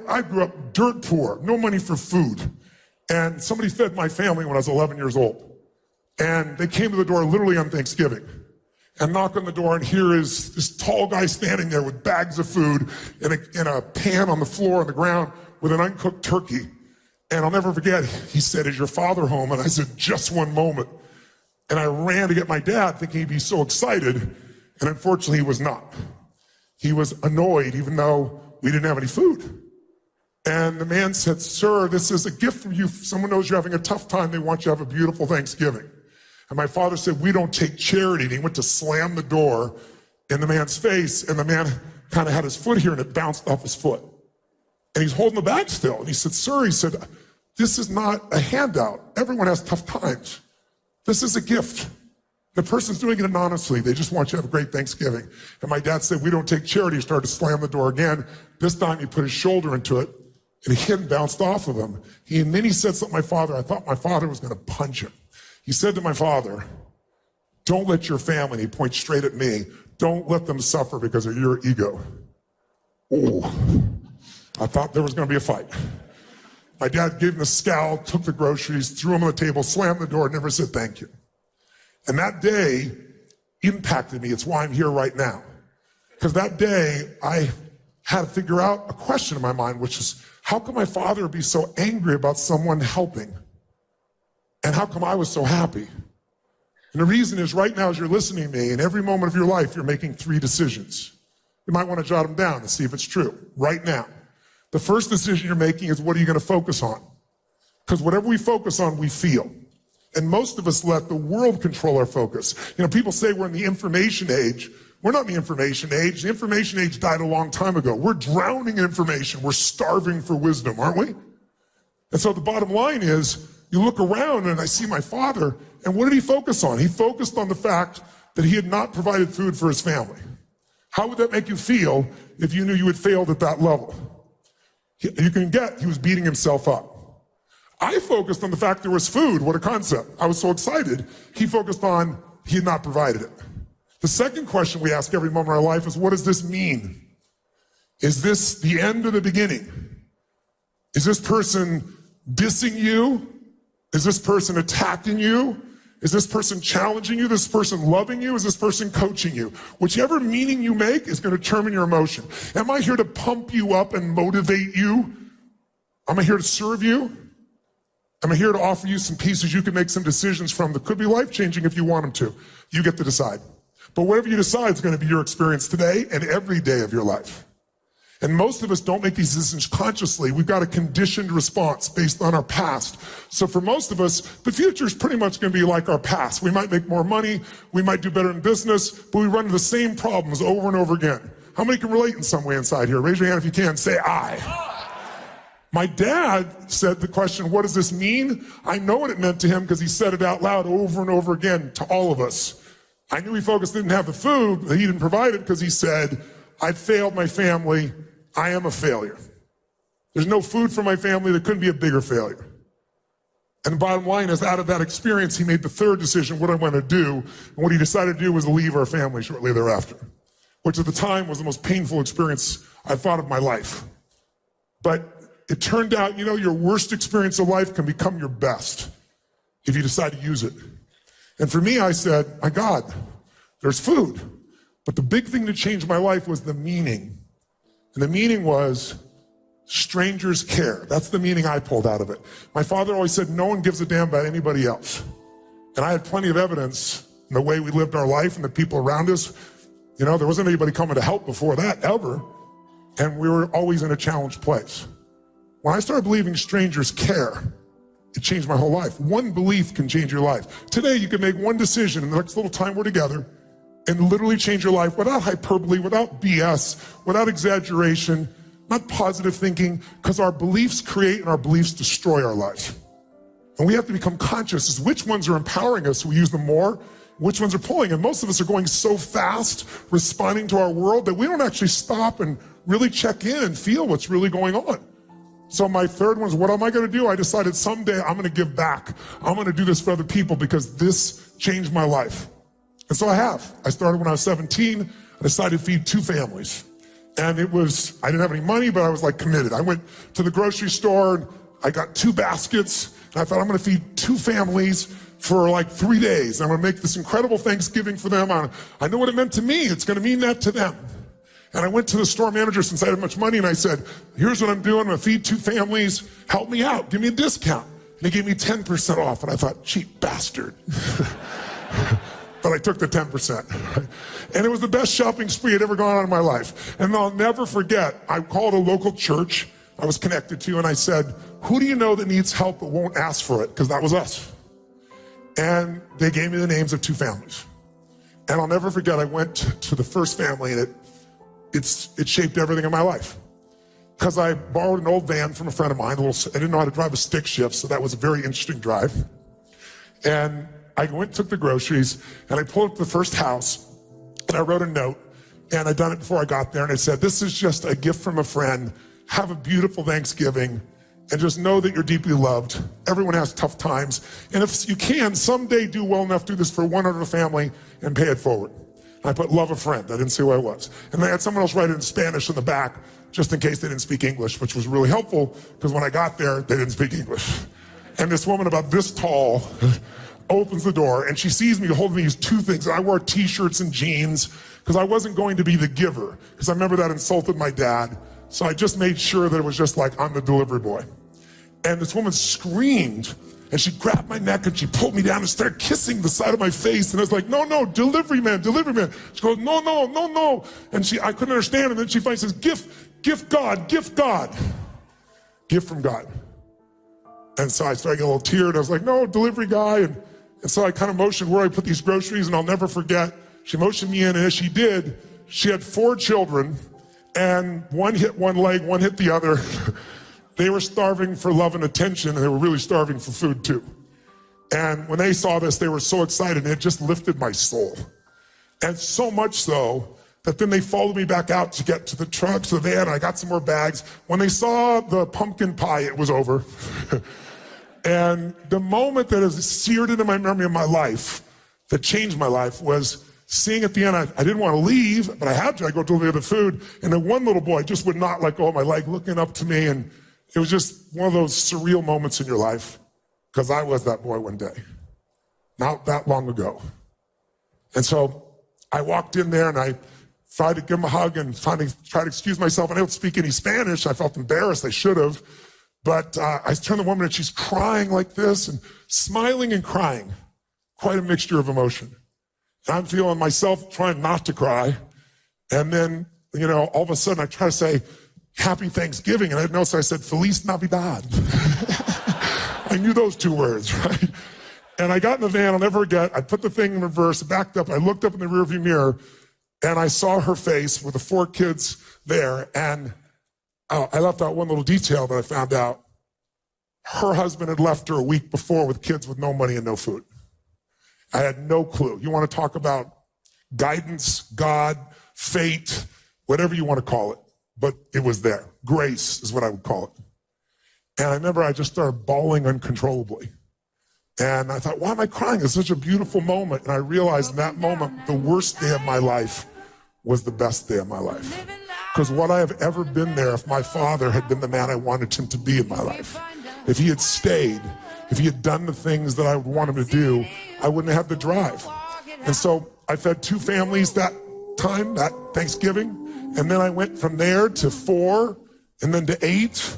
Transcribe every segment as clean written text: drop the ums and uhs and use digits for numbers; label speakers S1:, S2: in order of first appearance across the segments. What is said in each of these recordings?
S1: I grew up dirt poor, no money for food. And somebody fed my family when I was 11 years old. And they came to the door literally on Thanksgiving and knock on the door, and here is this tall guy standing there with bags of food in a pan on the floor on the ground with an uncooked turkey. And I'll never forget, he said, "Is your father home?" And I said, "Just one moment." And I ran to get my dad thinking he'd be so excited. And unfortunately, he was not. He was annoyed even though we didn't have any food. And the man said, "Sir, this is a gift from you. If someone knows you're having a tough time, they want you to have a beautiful Thanksgiving." And my father said, "We don't take charity." And he went to slam the door in the man's face, and the man kind of had his foot here and it bounced off his foot. And he's holding the bag still. And he said, "Sir," he said, "this is not a handout. Everyone has tough times. This is a gift. The person's doing it anonymously. They just want you to have a great Thanksgiving." And my dad said, "We don't take charity." He started to slam the door again. This time he put his shoulder into it and it hit and bounced off of him. And then he said something to my father. I thought my father was going to punch him. He said to my father, "Don't let your family," and he points straight at me, "don't let them suffer because of your ego." Oh, I thought there was going to be a fight. My dad gave him a scowl, took the groceries, threw them on the table, slammed the door, never said thank you. And that day impacted me. It's why I'm here right now. Because that day, I had to figure out a question in my mind, which is, how could my father be so angry about someone helping? And how come I was so happy? And the reason is, right now as you're listening to me, in every moment of your life, you're making 3 decisions. You might want to jot them down and see if it's true, right now. The first decision you're making is, what are you going to focus on? Because whatever we focus on, we feel. And most of us let the world control our focus. You know, people say we're in the information age. We're not in the information age. The information age died a long time ago. We're drowning in information. We're starving for wisdom, aren't we? And so the bottom line is, you look around and I see my father, and what did he focus on? He focused on the fact that he had not provided food for his family. How would that make you feel if you knew you had failed at that level? You can get, he was beating himself up. I focused on the fact there was food. What a concept. I was so excited. He focused on he had not provided it. The second question we ask every moment of our life is, what does this mean? Is this the end or the beginning? Is this person dissing you? Is this person attacking you? Is this person challenging you? Is this person loving you? Is this person coaching you? Whichever meaning you make is going to determine your emotion. Am I here to pump you up and motivate you? Am I here to serve you? Am I here to offer you some pieces you can make some decisions from that could be life-changing if you want them to? You get to decide. But whatever you decide is going to be your experience today and every day of your life. And most of us don't make these decisions consciously. We've got a conditioned response based on our past. So for most of us, the future is pretty much going to be like our past. We might make more money, we might do better in business, but we run into the same problems over and over again. How many can relate in some way inside here? Raise your hand if you can. Say I. My dad said the question, what does this mean? I know what it meant to him because he said it out loud over and over again to all of us. I knew he focused didn't have the food, but he didn't provide it because he said, I failed my family. I am a failure. There's no food for my family. There couldn't be a bigger failure. And the bottom line is, out of that experience, he made the third decision, what I want to do. And what he decided to do was leave our family shortly thereafter, which at the time was the most painful experience I thought of my life. But it turned out, your worst experience of life can become your best if you decide to use it. And for me, I said, my God, there's food. But the big thing that changed my life was the meaning. And the meaning was strangers care. That's the meaning I pulled out of it. My father always said, no one gives a damn about anybody else. And I had plenty of evidence in the way we lived our life and the people around us. There wasn't anybody coming to help before that, ever. And we were always in a challenged place. When I started believing strangers care, it changed my whole life. One belief can change your life. Today, you can make one decision in the next little time we're together and literally change your life without hyperbole, without BS, without exaggeration, not positive thinking, because our beliefs create and our beliefs destroy our life. And we have to become conscious as which ones are empowering us, so we use them more, which ones are pulling. And most of us are going so fast, responding to our world, that we don't actually stop and really check in and feel what's really going on. So my third one is, what am I going to do? I decided someday I'm going to give back. I'm going to do this for other people because this changed my life. And so I have. I started when I was 17. I decided to feed 2 families. And I didn't have any money, but I was like committed. I went to the grocery store and I got 2 baskets and I thought I'm gonna feed 2 families for like 3 days. I'm gonna make this incredible Thanksgiving for them. I know what it meant to me. It's gonna mean that to them. And I went to the store manager since I had much money and I said, here's what I'm doing. I'm gonna feed 2 families. Help me out, give me a discount. And he gave me 10% off and I thought, cheap bastard. But I took the 10%. And it was the best shopping spree I'd ever gone on in my life. And I'll never forget, I called a local church I was connected to and I said, who do you know that needs help but won't ask for it? Because that was us. And they gave me the names of 2 families. And I'll never forget, I went to the first family and it shaped everything in my life. Because I borrowed an old van from a friend of mine. I didn't know how to drive a stick shift, so that was a very interesting drive. And I went and took the groceries, and I pulled up to the first house, and I wrote a note, and I'd done it before I got there, and I said, this is just a gift from a friend. Have a beautiful Thanksgiving, and just know that you're deeply loved. Everyone has tough times, and if you can, someday do well enough to do this for one other family and pay it forward. I put love a friend. I didn't say who I was. And they had someone else write it in Spanish in the back, just in case they didn't speak English, which was really helpful, because when I got there, they didn't speak English. And this woman about this tall opens the door, and she sees me holding these 2 things. I wore t-shirts and jeans, because I wasn't going to be the giver, because I remember that insulted my dad. So I just made sure that it was just like, I'm the delivery boy. And this woman screamed, and she grabbed my neck, and she pulled me down and started kissing the side of my face. And I was like, no, no, delivery man, delivery man. She goes, no, no, no, no. And I couldn't understand. And then she finally says, gift God, gift God. Gift from God. And so I started getting a little teared. I was like, no, delivery guy. And so I kind of motioned where I put these groceries, and I'll never forget, she motioned me in, and as she did, she had 4 children, and one hit one leg, one hit the other. They were starving for love and attention, and they were really starving for food too. And when they saw this, they were so excited, and it just lifted my soul. And so much so that then they followed me back out to get to the truck, to the van, and I got some more bags. When they saw the pumpkin pie, it was over. And the moment that is seared into my memory of my life, that changed my life, was seeing at the end, I didn't want to leave, but I had to. I go deliver the food, and then one little boy just would not let go of my leg, looking up to me, and it was just one of those surreal moments in your life, because I was that boy one day, not that long ago. And so I walked in there, and I tried to give him a hug and finally tried to excuse myself. And I don't speak any Spanish. I felt embarrassed. I should have. But I turned to the woman, and she's crying like this, and smiling and crying, quite a mixture of emotion. And I'm feeling myself trying not to cry. And then, all of a sudden I try to say, Happy Thanksgiving. And I didn't know, so I said, Feliz Navidad. I knew those 2 words, right? And I got in the van, I'll never forget, I put the thing in reverse, backed up, I looked up in the rearview mirror, and I saw her face with the 4 kids there, and I left out one little detail that I found out. Her husband had left her a week before with kids with no money and no food. I had no clue. You want to talk about guidance, God, fate, whatever you want to call it, but it was there. Grace is what I would call it. And I remember I just started bawling uncontrollably. And I thought, why am I crying? It's such a beautiful moment. And I realized in that moment, the worst day of my life was the best day of my life. Because would I have ever been there if my father had been the man I wanted him to be in my life? If he had stayed, if he had done the things that I would want him to do, I wouldn't have the drive. And so I fed 2 families that time, that Thanksgiving. And then I went from there to 4, and then to 8.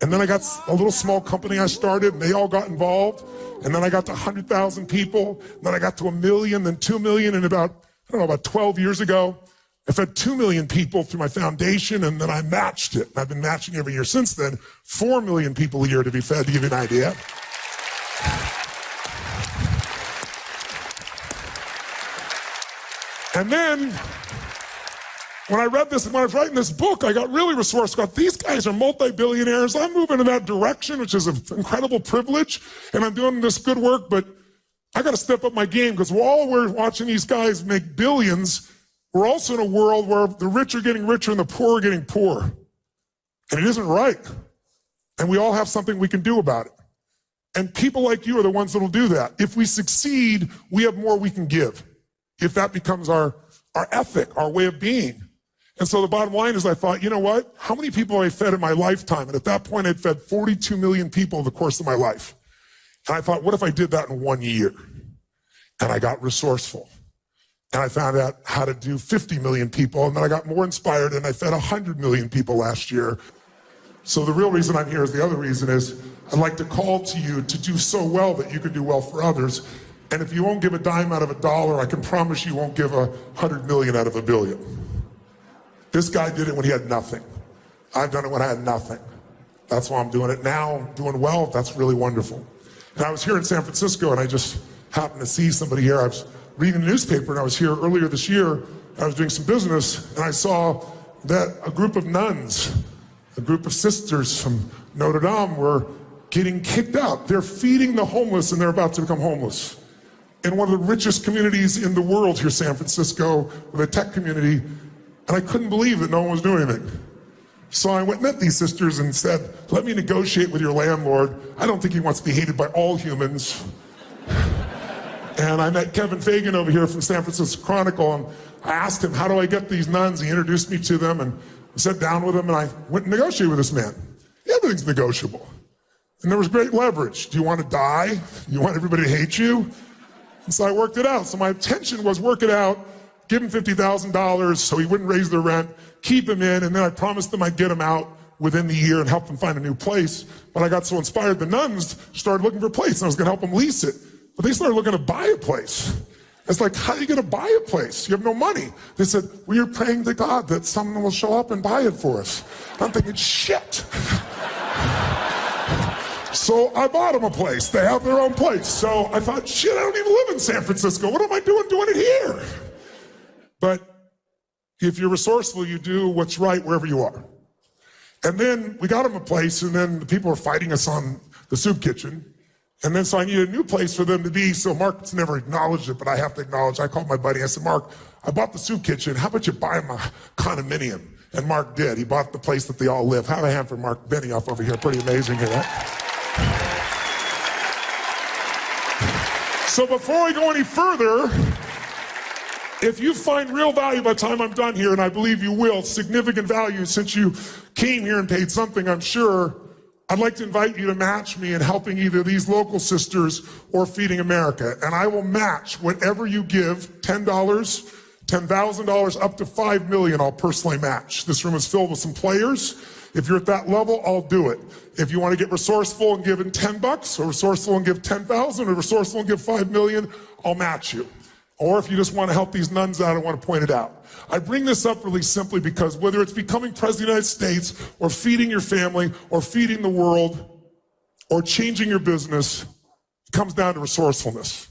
S1: And then I got a little small company I started, and they all got involved. And then I got to 100,000 people. And then I got to 1 million, then 2 million. And about 12 years ago, I fed 2 million people through my foundation, and then I matched it. And I've been matching every year since then, 4 million people a year to be fed, to give you an idea. And then, when I read this, when I was writing this book, I got really resourceful. These guys are multi-billionaires. I'm moving in that direction, which is an incredible privilege, and I'm doing this good work, but I got to step up my game, because while we're watching these guys make billions, we're also in a world where the rich are getting richer and the poor are getting poorer. And it isn't right. And we all have something we can do about it. And people like you are the ones that will do that. If we succeed, we have more we can give. If that becomes our ethic, our way of being. And so the bottom line is I thought, you know what? How many people have I fed in my lifetime? And at that point, I'd fed 42 million people over the course of my life. And I thought, what if I did that in 1 year? And I got resourceful. And I found out how to do 50 million people. And then I got more inspired and I fed 100 million people last year. So the real reason I'm here is the other reason is I'd like to call to you to do so well that you can do well for others. And if you won't give a dime out of a dollar, I can promise you won't give 100 million out of $1 billion. This guy did it when he had nothing. I've done it when I had nothing. That's why I'm doing it now. I'm doing well. That's really wonderful. And I was here in San Francisco and I just happened to see somebody here. I was reading the newspaper and I was here earlier this year. I was doing some business and I saw that a group of nuns, a group of sisters from Notre Dame were getting kicked out. They're feeding the homeless and they're about to become homeless. In one of the richest communities in the world here, San Francisco, with a tech community, and I couldn't believe that no one was doing anything. So I went and met these sisters and said, let me negotiate with your landlord. I don't think he wants to be hated by all humans. And I met Kevin Fagan over here from San Francisco Chronicle, and I asked him, how do I get these nuns? He introduced me to them, and I sat down with him, and I went and negotiated with this man. Everything's negotiable. And there was great leverage. Do you want to die? You want everybody to hate you? And so I worked it out. So my intention was work it out, give him $50,000 so he wouldn't raise their rent, keep him in, and then I promised them I'd get him out within the year and help them find a new place. But I got so inspired, the nuns started looking for a place, and I was going to help them lease it. But they started looking to buy a place. It's like, how are you going to buy a place? You have no money. They said, we are praying to God that someone will show up and buy it for us. I'm thinking, shit. So I bought them a place. They have their own place. So I thought, shit, I don't even live in San Francisco. What am I doing it here? But if you're resourceful, you do what's right wherever you are. And then we got them a place, and then the people were fighting us on the soup kitchen. And then so I needed a new place for them to be. So Mark's never acknowledged it, but I have to acknowledge. I called my buddy. I said, Mark, I bought the soup kitchen. How about you buy him a condominium? And Mark did. He bought the place that they all live. Have a hand for Mark Benioff over here. Pretty amazing here, right? So before we go any further, if you find real value by the time I'm done here, and I believe you will, significant value since you came here and paid something, I'm sure, I'd like to invite you to match me in helping either these local sisters or Feeding America. And I will match whatever you give, $10, $10,000, up to $5 million, I'll personally match. This room is filled with some players. If you're at that level, I'll do it. If you want to get resourceful and give in $10, or resourceful and give 10,000, or resourceful and give 5 million, I'll match you. Or if you just want to help these nuns out, I want to point it out. I bring this up really simply because whether it's becoming president of the United States, or feeding your family, or feeding the world, or changing your business, it comes down to resourcefulness.